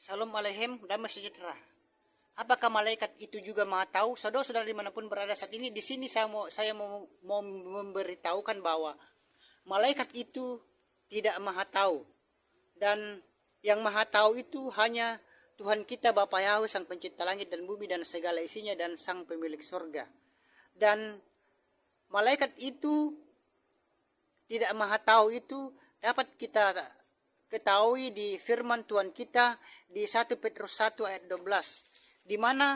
Shalom Aleichem, damai sejahtera. Apakah malaikat itu juga maha tahu? Saudara-saudara dimanapun berada saat ini, di sini saya mau memberitahukan bahwa malaikat itu tidak maha tahu. Dan yang maha tahu itu hanya Tuhan kita Bapa Yahweh, Sang Pencipta langit dan bumi dan segala isinya, dan Sang Pemilik surga. Dan malaikat itu tidak maha tahu itu dapat kita ketahui di firman Tuhan kita di 1 Petrus 1 ayat 12, di mana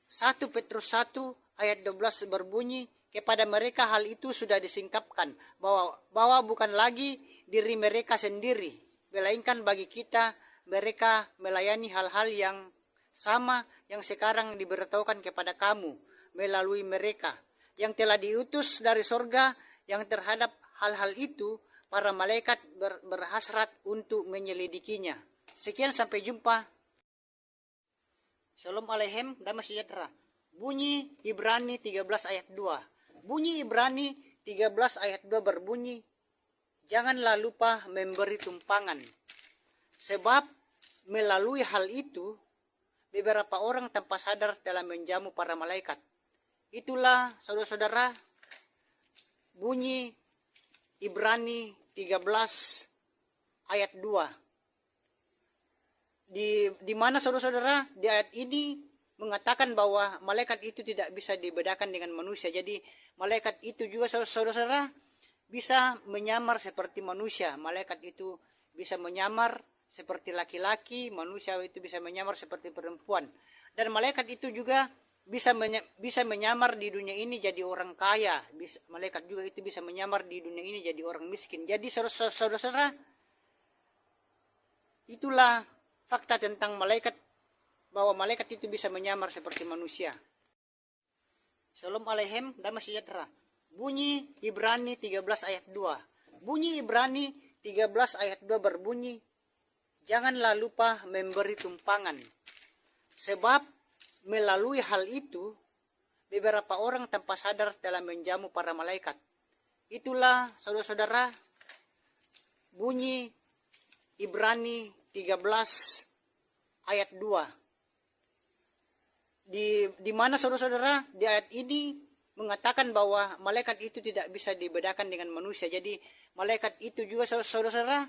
1 Petrus 1 ayat 12 berbunyi, kepada mereka hal itu sudah disingkapkan, bahwa bukan lagi diri mereka sendiri, melainkan bagi kita mereka melayani hal-hal yang sama yang sekarang diberitahukan kepada kamu melalui mereka yang telah diutus dari sorga, yang terhadap hal-hal itu para malaikat berhasrat untuk menyelidikinya. Sekian, sampai jumpa. Shalom Aleichem, damai sejahtera. Bunyi Ibrani 13 ayat 2. Bunyi Ibrani 13 ayat 2 berbunyi, janganlah lupa memberi tumpangan, sebab melalui hal itu beberapa orang tanpa sadar telah menjamu para malaikat. Itulah saudara-saudara bunyi Ibrani 13 ayat 2. Di mana saudara-saudara di ayat ini mengatakan bahwa malaikat itu tidak bisa dibedakan dengan manusia. Jadi malaikat itu juga saudara-saudara bisa menyamar seperti manusia. Malaikat itu bisa menyamar seperti laki-laki, manusia itu bisa menyamar seperti perempuan. Dan malaikat itu juga bisa menyamar di dunia ini jadi orang kaya. Malaikat juga itu bisa menyamar di dunia ini jadi orang miskin. Jadi saudara-saudara, itulah fakta tentang malaikat, bahwa malaikat itu bisa menyamar seperti manusia. Shalom Aleichem, damai sejahtera. Bunyi Ibrani 13 ayat 2. Bunyi Ibrani 13 ayat 2 berbunyi, janganlah lupa memberi tumpangan, sebab melalui hal itu beberapa orang tanpa sadar telah menjamu para malaikat. Itulah saudara-saudara bunyi Ibrani 13 ayat 2. Di mana saudara-saudara di ayat ini mengatakan bahwa malaikat itu tidak bisa dibedakan dengan manusia. Jadi malaikat itu juga saudara-saudara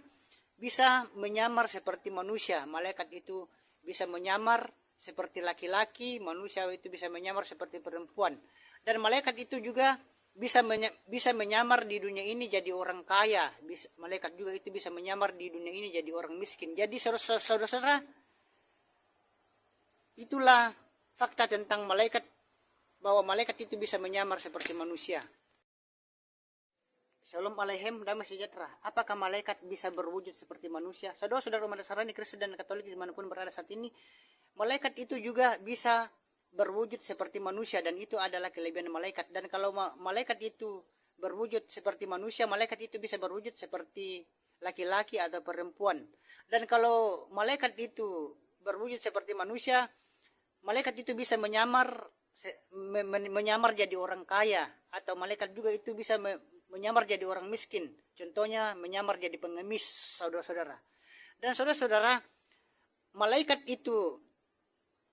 bisa menyamar seperti manusia. Malaikat itu bisa menyamar seperti laki-laki, manusia itu bisa menyamar seperti perempuan. Dan malaikat itu juga bisa menyamar di dunia ini jadi orang kaya. Malaikat juga itu bisa menyamar di dunia ini jadi orang miskin. Jadi saudara-saudara, itulah fakta tentang malaikat, bahwa malaikat itu bisa menyamar seperti manusia. Shalom Aleichem, damai sejahtera. Apakah malaikat bisa berwujud seperti manusia? Saudara-saudara umat Nasrani, Kristen dan Katolik dimanapun berada saat ini, malaikat itu juga bisa berwujud seperti manusia, dan itu adalah kelebihan malaikat. Dan kalau malaikat itu berwujud seperti manusia, malaikat itu bisa berwujud seperti laki-laki atau perempuan. Dan kalau malaikat itu berwujud seperti manusia, malaikat itu bisa menyamar jadi orang kaya, atau malaikat juga itu bisa menyamar jadi orang miskin. Contohnya menyamar jadi pengemis, saudara-saudara. Dan saudara-saudara, malaikat itu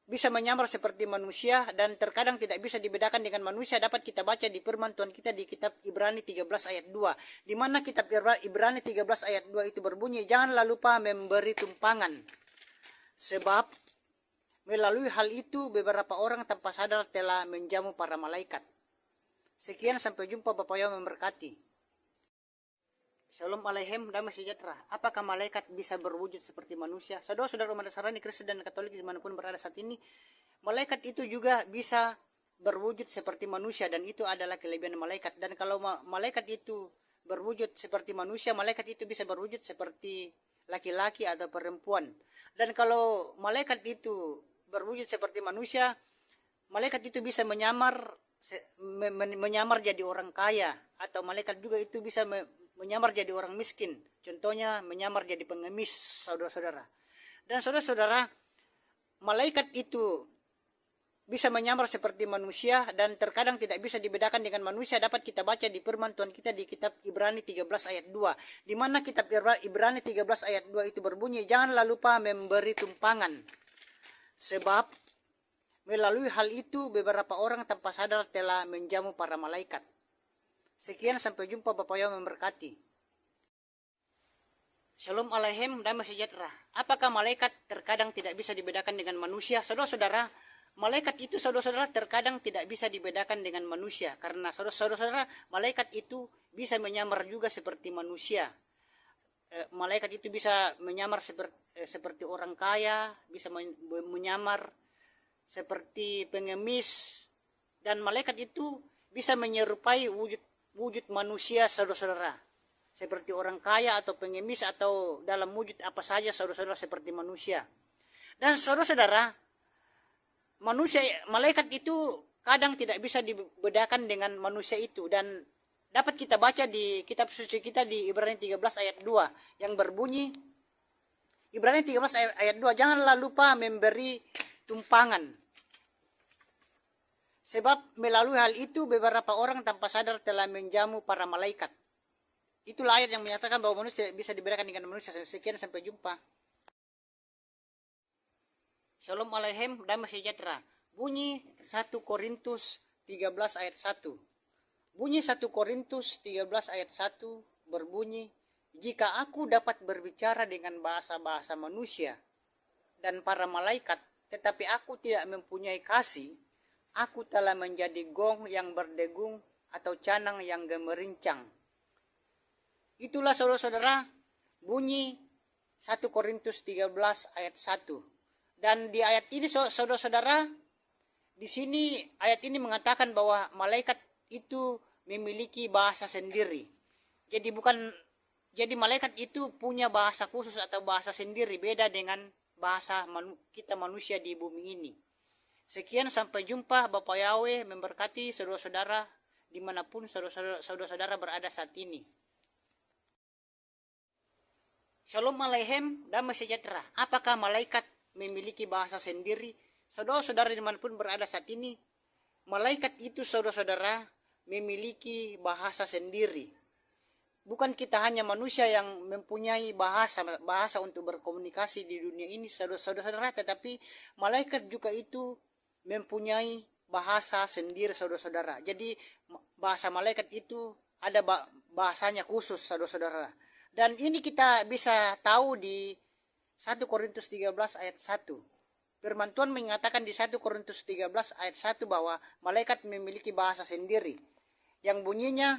bisa menyamar seperti manusia dan terkadang tidak bisa dibedakan dengan manusia. Dapat kita baca di firman Tuhan kita di kitab Ibrani 13 ayat 2. Di mana kitab Ibrani 13 ayat 2 itu berbunyi, janganlah lupa memberi tumpangan, sebab melalui hal itu beberapa orang tanpa sadar telah menjamu para malaikat. Sekian, sampai jumpa. Bapak Yahweh memberkati. Shalom Aleichem, damai sejahtera. Apakah malaikat bisa berwujud seperti manusia? Saudara-saudara umat Nasrani, Kristen dan Katolik dimanapun berada saat ini, malaikat itu juga bisa berwujud seperti manusia, dan itu adalah kelebihan malaikat. Dan kalau malaikat itu berwujud seperti manusia, malaikat itu bisa berwujud seperti laki-laki atau perempuan. Dan kalau malaikat itu berwujud seperti manusia, malaikat itu bisa menyamar jadi orang kaya, atau malaikat juga itu bisa menyamar jadi orang miskin. Contohnya menyamar jadi pengemis, saudara-saudara. Dan saudara-saudara, malaikat itu bisa menyamar seperti manusia dan terkadang tidak bisa dibedakan dengan manusia dapat kita baca di firman Tuhan kita di kitab Ibrani 13 ayat 2, di mana kitab Ibrani 13 ayat 2 itu berbunyi, janganlah lupa memberi tumpangan, sebab melalui hal itu beberapa orang tanpa sadar telah menjamu para malaikat. Sekian, sampai jumpa, Bapak yang memberkati. Shalom Aleichem, damai sejahtera. Apakah malaikat terkadang tidak bisa dibedakan dengan manusia? Saudara-saudara, malaikat itu saudara-saudara terkadang tidak bisa dibedakan dengan manusia, karena saudara-saudara malaikat itu bisa menyamar juga seperti manusia. Malaikat itu bisa menyamar seperti orang kaya, bisa menyamar seperti pengemis, dan malaikat itu bisa menyerupai wujud manusia, saudara-saudara, seperti orang kaya atau pengemis atau dalam wujud apa saja, saudara-saudara, seperti manusia. Dan saudara-saudara, malaikat itu kadang tidak bisa dibedakan dengan manusia itu, dan dapat kita baca di kitab suci kita di Ibrani 13 ayat 2 yang berbunyi, Ibrani 13 ayat 2, janganlah lupa memberi tumpangan, sebab melalui hal itu beberapa orang tanpa sadar telah menjamu para malaikat. Itulah ayat yang menyatakan bahwa manusia bisa dibedakan dengan manusia. Sekian, sampai jumpa. Shalom Aleichem, damai sejahtera. Bunyi 1 Korintus 13 ayat 1. Bunyi 1 Korintus 13 ayat 1 berbunyi, jika aku dapat berbicara dengan bahasa-bahasa manusia dan para malaikat, tetapi aku tidak mempunyai kasih, aku telah menjadi gong yang berdegung atau canang yang gemerincang. Itulah saudara-saudara bunyi 1 Korintus 13 ayat 1. Dan di ayat ini saudara-saudara, di sini ayat ini mengatakan bahwa malaikat itu memiliki bahasa sendiri. Jadi malaikat itu punya bahasa khusus atau bahasa sendiri, beda dengan bahasa kita manusia di bumi ini. Sekian, sampai jumpa. Bapak Yahweh memberkati saudara-saudara dimanapun saudara-saudara berada saat ini. Shalom Aleichem, damai sejahtera. Apakah malaikat memiliki bahasa sendiri? Saudara-saudara dimanapun berada saat ini, malaikat itu saudara-saudara memiliki bahasa sendiri. Bukan kita hanya manusia yang mempunyai bahasa untuk berkomunikasi di dunia ini, saudara-saudara, tetapi malaikat juga itu mempunyai bahasa sendiri, saudara-saudara. Jadi bahasa malaikat itu ada bahasanya khusus, saudara-saudara. Dan ini kita bisa tahu di 1 Korintus 13 ayat 1. Firman Tuhan mengatakan di 1 Korintus 13 ayat 1 bahwa malaikat memiliki bahasa sendiri. Yang bunyinya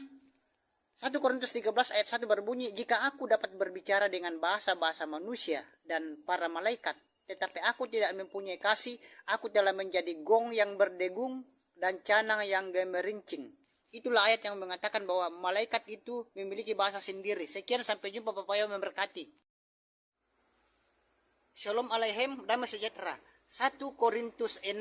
1 Korintus 13 ayat 1 berbunyi, jika aku dapat berbicara dengan bahasa-bahasa manusia dan para malaikat, tetapi aku tidak mempunyai kasih, aku telah menjadi gong yang berdegung dan canang yang gemerincing. Itulah ayat yang mengatakan bahwa malaikat itu memiliki bahasa sendiri. Sekian, sampai jumpa. Bapak yang memberkati. Shalom Aleichem, damai sejahtera. 1 Korintus 6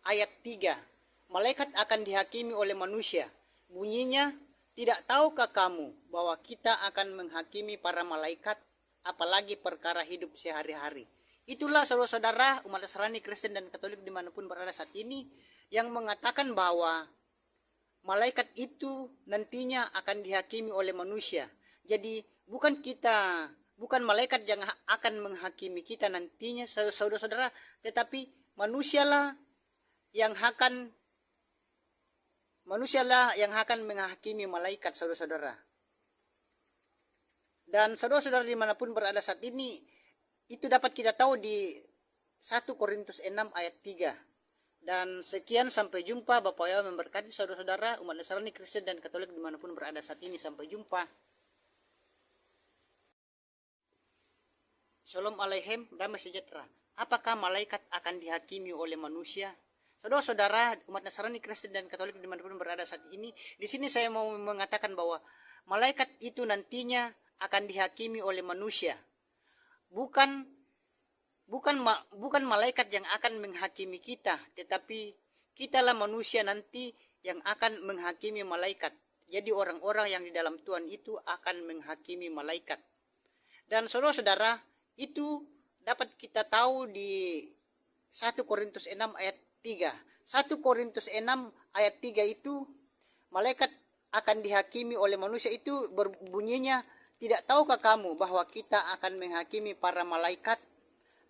ayat 3. Malaikat akan dihakimi oleh manusia. Bunyinya, tidak tahukah kamu bahwa kita akan menghakimi para malaikat, apalagi perkara hidup sehari-hari. Itulah saudara-saudara umat Nasrani, Kristen, dan Katolik dimanapun berada saat ini, yang mengatakan bahwa malaikat itu nantinya akan dihakimi oleh manusia. Jadi bukan malaikat yang akan menghakimi kita nantinya, saudara-saudara, tetapi manusialah yang akan menghakimi malaikat, saudara-saudara. Dan saudara-saudara dimanapun berada saat ini, itu dapat kita tahu di 1 Korintus 6 ayat 3. Dan sekian, sampai jumpa. Bapak Yahweh memberkati saudara-saudara umat Nasrani, Kristen, dan Katolik dimanapun berada saat ini. Sampai jumpa. Shalom Aleichem, damai sejahtera. Apakah malaikat akan dihakimi oleh manusia? Saudara-saudara umat Nasrani, Kristen, dan Katolik dimanapun berada saat ini, di sini saya mau mengatakan bahwa malaikat itu nantinya akan dihakimi oleh manusia. Bukan malaikat yang akan menghakimi kita, tetapi kitalah manusia nanti yang akan menghakimi malaikat. Jadi orang-orang yang di dalam Tuhan itu akan menghakimi malaikat. Dan saudara-saudara, itu dapat kita tahu di 1 Korintus 6 ayat 3. 1 Korintus 6 ayat 3 itu, malaikat akan dihakimi oleh manusia, itu berbunyinya, tidak tahukah kamu bahwa kita akan menghakimi para malaikat,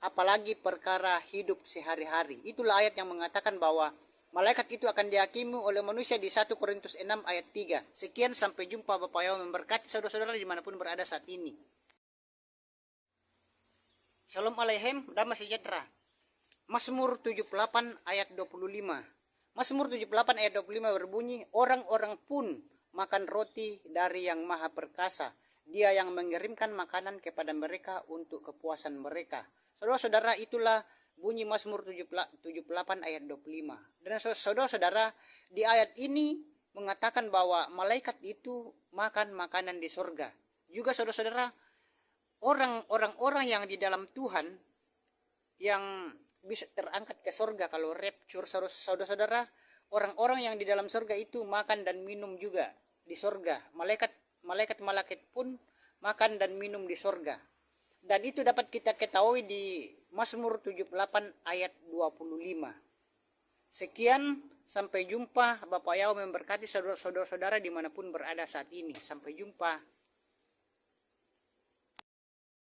apalagi perkara hidup sehari-hari. Itulah ayat yang mengatakan bahwa malaikat itu akan dihakimi oleh manusia di 1 Korintus 6 ayat 3. Sekian, sampai jumpa. Bapak Yahweh memberkati saudara-saudara dimanapun berada saat ini. Shalom Aleichem, damai sejahtera. Mazmur 78 ayat 25. Mazmur 78 ayat 25 berbunyi, orang-orang pun makan roti dari yang maha perkasa. Dia yang mengirimkan makanan kepada mereka untuk kepuasan mereka. Saudara-saudara, itulah bunyi Mazmur 78 ayat 25. Dan saudara-saudara, di ayat ini mengatakan bahwa malaikat itu makan makanan di surga. Juga saudara-saudara, orang-orang yang di dalam Tuhan yang bisa terangkat ke surga kalau rapture, saudara-saudara, orang-orang yang di dalam surga itu makan dan minum juga di surga. Malaikat pun makan dan minum di surga. Dan itu dapat kita ketahui di Mazmur 78 ayat 25. Sekian, sampai jumpa. Bapak Yahweh memberkati saudara-saudara dimanapun berada saat ini. Sampai jumpa.